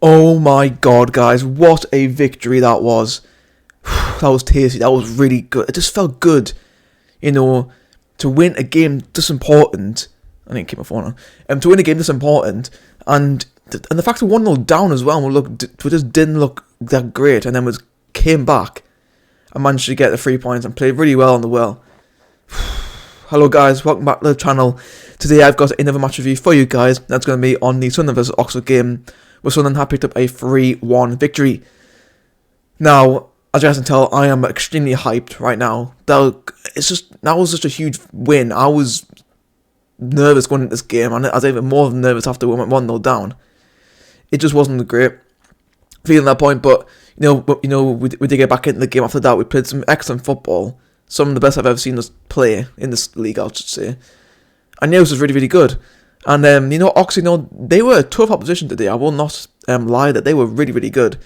Oh my god, guys, what a victory that was. That was tasty, that was really good. It just felt good, to win a game this important. I didn't keep my phone on. To win a game this important, and the fact we 1-0 down as well, we just didn't look that great, and then we came back and managed to get the 3 points and played really well on the well. Hello guys, welcome back to the channel. Today I've got another match review for you guys. That's going to be on the Sunderland vs Oxford game, where Sunderland have picked up a 3-1 victory. Now, as you guys can tell, I am extremely hyped right now. That was such a huge win. I was nervous going into this game, and I was even more nervous after we went 1-0 down. It just wasn't a great feeling at that point, but we did get back into the game after that. We played some excellent football. Some of the best I've ever seen us play in this league, I should say. And yeah, it was really, really good. And, Oxford, they were a tough opposition today. I will not lie that they were really, really good.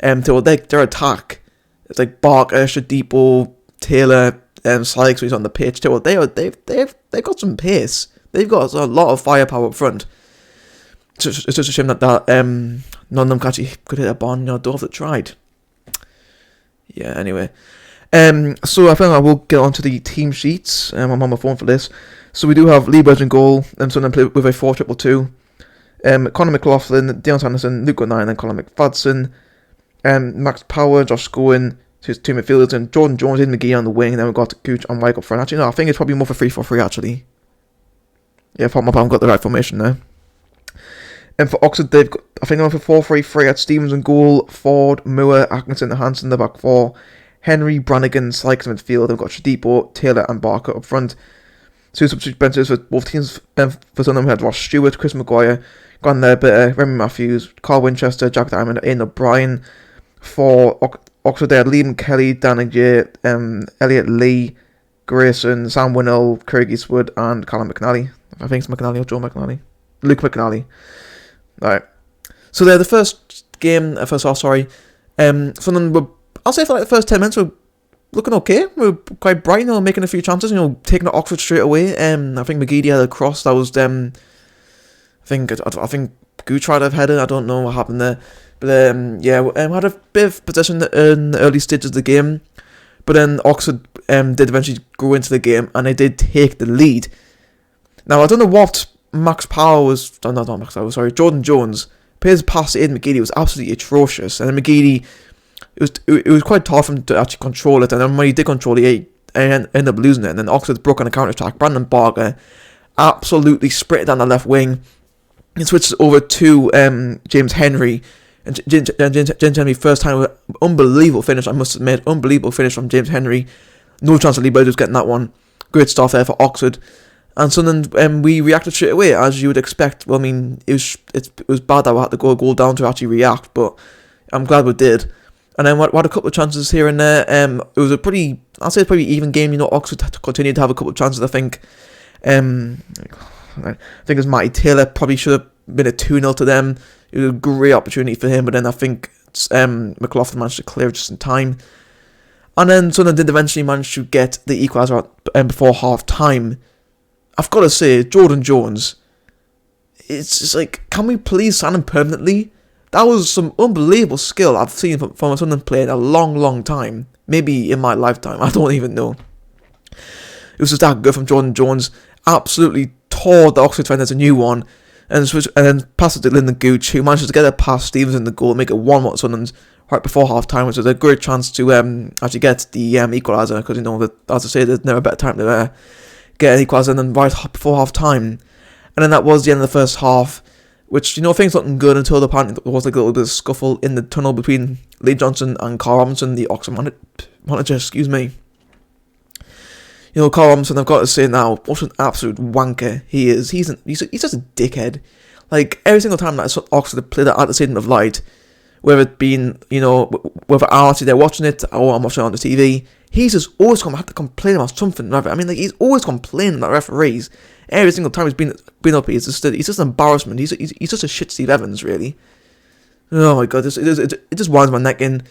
Their attack, it's like Barker, Shadipo, Taylor, Sykes, who's on the pitch. They've got some pace. They've got a lot of firepower up front. It's just a shame that none of them could hit a ball. Don't have to tried. Yeah, anyway. So I think I will get onto the team sheets. I'm on my phone for this. So we do have Lee Burge in goal, and Sunderland play with a 4-2-2. Conor McLaughlin, Dion Sanderson, Luke O'Neill, and Colin McFadden. Max Power, Josh Scowen, his two midfielders, and Jordan Jones, Aiden McGeady on the wing. And then we've got Gooch and Wyke up front. Actually, no, I think it's probably more for 3-4-3 actually. Yeah, I've got the right formation there. And for Oxford, I think they're for 4-3-3 at Stevens in goal, Ford, Moore, Atkinson, and Hansen in the back four. Henry, Brannigan, Sykes in midfield. They've got Shadipo, Taylor, and Barker up front. Two substitute benches for both teams. For Sunderland, we had Ross Stewart, Chris Maguire, Grant Ledbetter, Remy Matthews, Carl Winchester, Jack Diamond, Ian O'Brien. For Oxford, they had Liam Kelly, Dan J, Elliot Lee, Grayson, Sam Winnell, Craig Eastwood, and Callum McNally. I think it's McNally or Joe McNally. Luke McNally. Alright. So they're the first half, sorry. Sunderland I'll say for like the first 10 minutes we're looking okay. We're quite bright, making a few chances, taking it Oxford straight away. I think McGeady had a cross that was I think Gooch tried to have headed. I don't know what happened there. But had a bit of possession in the early stages of the game. But then Oxford did eventually grow into the game, and they did take the lead. Now I don't know what Max Power was. No, not Max Power, sorry. Jordan Jones. His pass to Aiden McGeady was absolutely atrocious. And then McGeady, it was quite tough for him to actually control it, and then when he did control it, he ended up losing it. And then Oxford broke on a counter attack. Brandon Barker absolutely sprinted down the left wing and switched over to James Henry. And James Henry, first time, unbelievable finish, I must admit, unbelievable finish from James Henry. No chance of Lee Burge getting that one. Great stuff there for Oxford. And Sunderland, we reacted straight away, as you would expect. Well, I mean, it was bad that we had to go a goal down to actually react, but I'm glad we did. And then we had a couple of chances here and there. It was a pretty even game. Oxford continued to have a couple of chances. I think it was Matty Taylor probably should have been a 2-0 to them. It was a great opportunity for him, but then I think McLaughlin managed to clear just in time. And then Sunderland did eventually manage to get the equaliser before half time. I've got to say, Jordan Jones, it's just like, can we please sign him permanently? That was some unbelievable skill I've seen from a Sunderland player in a long, long time. Maybe in my lifetime. I don't even know. It was just that good from Jordan Jones. Absolutely tore the Oxford defenders a new one. And then passed it to Lynden Gooch, who managed to get it past Stevens in the goal and make it 1-1 Sunderland right before half time, which was a great chance to actually get the equaliser. Because, as I say, there's never a better time to get an equaliser than right before half time. And then that was the end of the first half, which, things looking good until apparently there was like a little bit of scuffle in the tunnel between Lee Johnson and Karl Robinson, the Oxford manager, excuse me. Karl Robinson, I've got to say now, what an absolute wanker he is. He's just a dickhead. Like, every single time that Oxford played at the Stadium of Light, whether it been, whether I'm actually there watching it or I'm watching it on the TV, he's just always going to have to complain about something. I mean, he's always complaining about referees. Every single time he's been up here, he's just an embarrassment. He's just a shit Steve Evans, really. Oh my god, it just winds my neck in.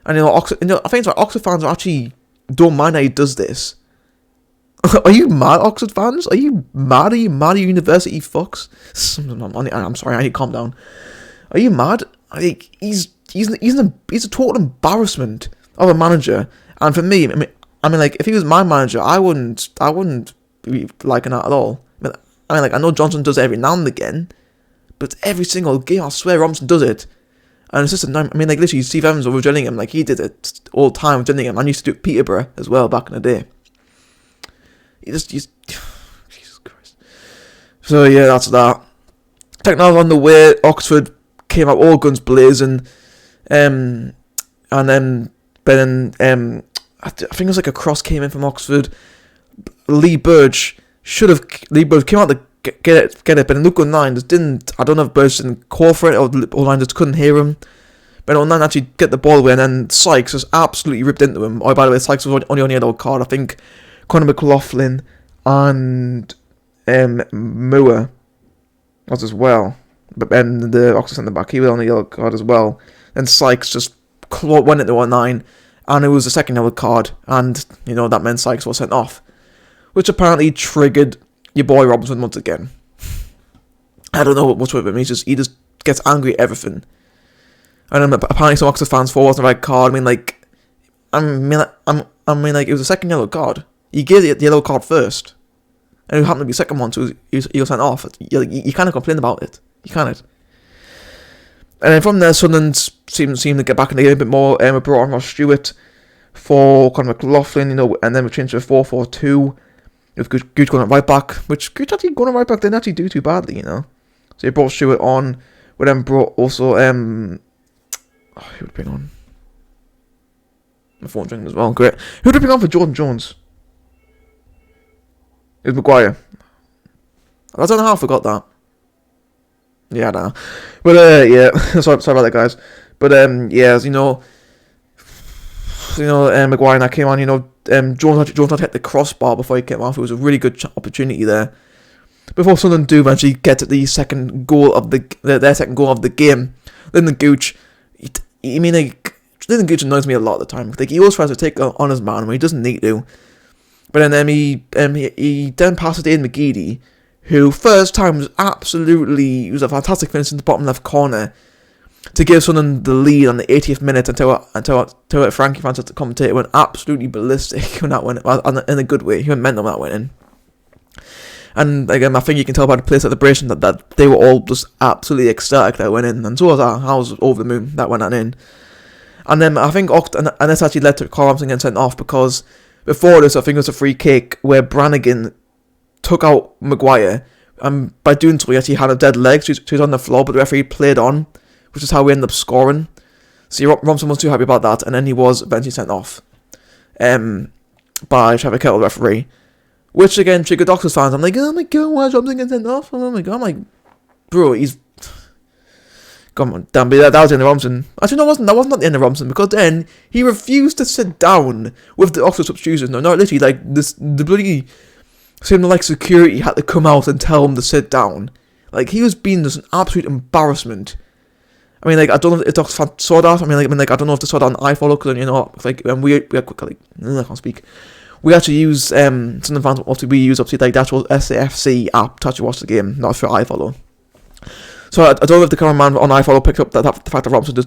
And Oxford, I think it's like Oxford fans actually don't mind how he does this. Are you mad, Oxford fans? Are you mad? Are you mad, you university fucks? I'm sorry, I need to calm down. Are you mad? I think he's a total embarrassment of a manager. And for me, I mean, like, if he was my manager, I wouldn't be liking that at all. I know Johnson does it every now and again, but every single game, I swear Robinson does it. And it's just literally, Steve Evans over Gillingham, like, he did it all the time with Gillingham. I used to do it Peterborough as well back in the day. Jesus Christ. So, yeah, that's that. Technology on the way, Oxford came out all guns blazing. And then, I think it was like a cross came in from Oxford. Lee Burge came out to get it, but in Luke 09 just didn't. I don't know if Burge didn't call for it or Line just couldn't hear him. But 09 actually get the ball away, and then Sykes just absolutely ripped into him. Oh, by the way, Sykes was only on the yellow card. I think Conor McLaughlin and Moore was as well. But then the Oxford centre back, he was on the yellow card as well. Then Sykes just went into 09, and it was the second yellow card, and that meant Sykes was sent off, which apparently triggered your boy Robinson once again. I don't know what's with him. He just gets angry at everything. And then apparently some Oxford fans thought it wasn't a red card. It was a second yellow card. You gave the yellow card first, and it happened to be the second one, so he was sent off. You kind of complain about it. You kind of. And then from there, Sunderland seemed to get back in the game a bit more. We brought on Ross Stewart for Conor McLaughlin, and then we changed to a 4-4-2 with Gooch going at right back, which Gooch actually going at right back didn't actually do too badly, So he brought Stewart on. We then brought also who would bring on? My phone's ringing as well. Great. Who would bring on for Jordan Jones? It was Maguire. I don't know how I forgot that. Yeah, I don't know. But yeah, sorry about that, guys. But Maguire and I came on. Jones had hit the crossbar before he came off. It was a really good opportunity there. Before Sunderland do eventually get to the second goal of their second goal of the game, Lynden Gooch. Lynden Gooch annoys me a lot of the time. Like, he always tries to take on his man when he doesn't need to. But then he then passed it to Aiden McGeady, who first time was a fantastic finish in the bottom left corner to give Sunderland the lead on the 80th minute until Frankie Francis, the commentator, went absolutely ballistic when that went in a good way. He went mental when that went in. And again, I think you can tell by the play celebration that they were all just absolutely ecstatic that went in, and so was I. I was over the moon that went in. And then I think and this actually led to Karl Robinson getting sent off, because before this, I think it was a free kick where Brannigan took out Maguire, and by doing so, he actually had a dead leg, so he was on the floor, but the referee played on, which is how we ended up scoring. So Robinson was too happy about that, and then he was eventually sent off by Trevor Kettle, the referee, which again triggered Oxford fans. I'm like, oh my god, why is Robinson getting sent off? Oh my god, I'm like, bro, he's... Come on, damn, but that was the end of Robinson. Actually, no, that wasn't the end of Robinson, because then he refused to sit down with the Oxford substitutions. No, literally, like, the bloody... seemed like security had to come out and tell him to sit down. Like, he was being just an absolute embarrassment. I mean, like, I don't know if the Oxford fans saw that. I don't know if they saw that on iFollow, because, like, when we I can't speak. We actually use, some of the fans, obviously, we use, like, the actual SAFC app to actually watch the game, not for iFollow. So I don't know if the cameraman on iFollow picked up the fact that Robinson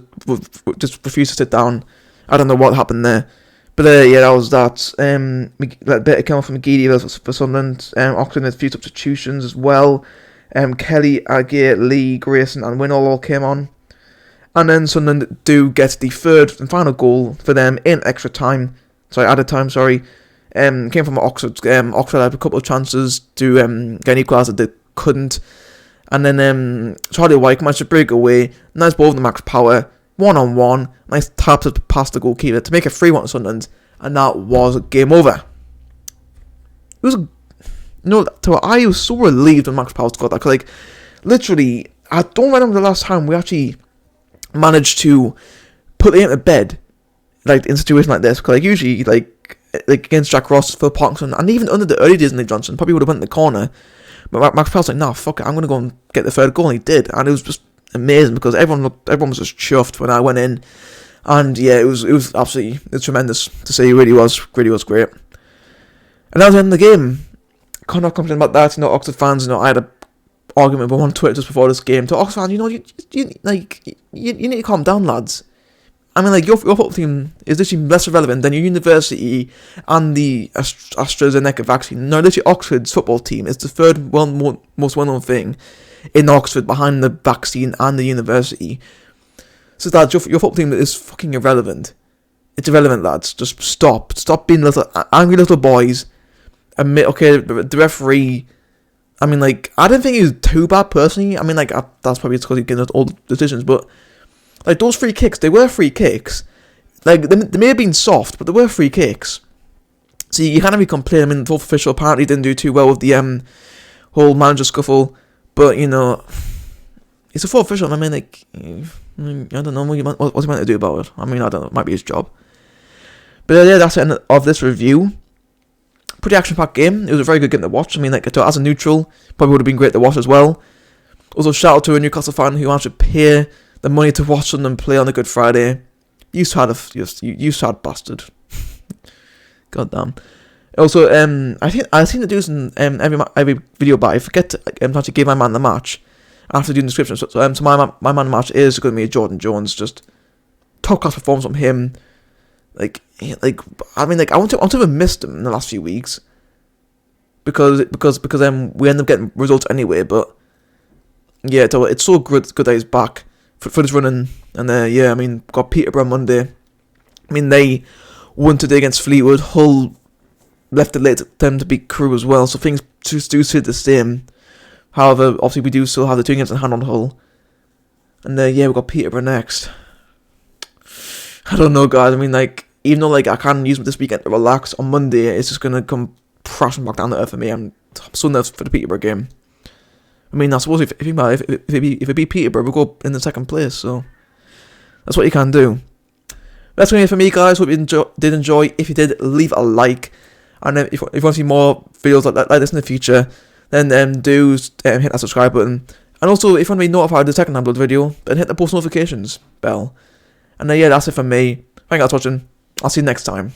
just refused to sit down. I don't know what happened there. But yeah, that was that. That bit came off from McGeady for Sunderland. Oxford had a few substitutions as well. Kelly, Aguirre, Lee, Grayson and Winnall all came on. And then Sunderland do get the third and final goal for them in added time. Came from Oxford. Oxford had a couple of chances to get an equaliser, they couldn't. And then Charlie White managed to break away. Nice ball with the max power. 1-on-1. Nice tap past the goalkeeper to make it 3-1 to Sunderland. And that was game over. It was... I was so relieved when Max Power scored that. Because, like, literally, I don't remember the last time we actually managed to put the game to bed. Like, in a situation like this. Because, like, usually, like against Jack Ross, Phil Parkinson, and even under the early days of Nick Johnson, probably would have went in the corner. But Max Powell's like, nah, fuck it, I'm going to go and get the third goal, and he did. And it was just amazing, because everyone was just chuffed when I went in. And yeah, it was absolutely tremendous to see. It really was great. And that was the end of the game. Can't not complain about that. Oxford fans, I had argument with on Twitter just before this game to Oxford fans, you need to calm down, lads. I mean, like, your football team is literally less relevant than your university and the AstraZeneca vaccine. No, literally, Oxford's football team is the third most well-known thing in Oxford behind the vaccine and the university. So, lads, your football team is fucking irrelevant. It's irrelevant, lads. Just stop. Stop being little angry little boys. Admit, okay, the referee... I mean, like, I didn't think he was too bad, personally. I mean, like, that's probably because he's getting all the decisions, but... Like, those free kicks, they were free kicks. Like, they may have been soft, but they were free kicks. So you can't really complain. I mean, the fourth official apparently didn't do too well with the whole manager scuffle. But, it's a fourth official. I mean, like, I don't know what's he meant to do about it. I mean, I don't know. It might be his job. But yeah, that's the end of this review. Pretty action-packed game. It was a very good game to watch. I mean, like, as a neutral, probably would have been great to watch as well. Also, shout out to a Newcastle fan who managed to pay the money to watch Sunderland play on a Good Friday. You sad bastard. God damn. Also, I seem to do this in every video, but I forget to actually give my man the match after doing the description. So my man the match is going to be Jordan Jones. Just top class performance from him. I want to have missed him in the last few weeks because we end up getting results anyway. But yeah, it's so good that he's back for this running. And I mean, got Peterborough on Monday. I mean, they won today against Fleetwood. Hull left it late for them to beat Crewe as well, so things just do stay the same. However, obviously we do still have the 2 games in hand on Hull. And we've got Peterborough next. I don't know, guys. I mean, like, even though like I can use this weekend to relax, on Monday it's just gonna come crashing back down to earth for me. I'm so nervous for the Peterborough game. I mean, I suppose if it be Peterborough, we'll go in the second place, so that's what you can do. That's going to be it for me, guys. Hope you did enjoy. If you did, leave a like. And if you want to see more videos like this in the future, then do hit that subscribe button. And also, if you want to be notified of the second upload video, then hit the post notifications bell. And that's it for me. Thank you guys for watching. I'll see you next time.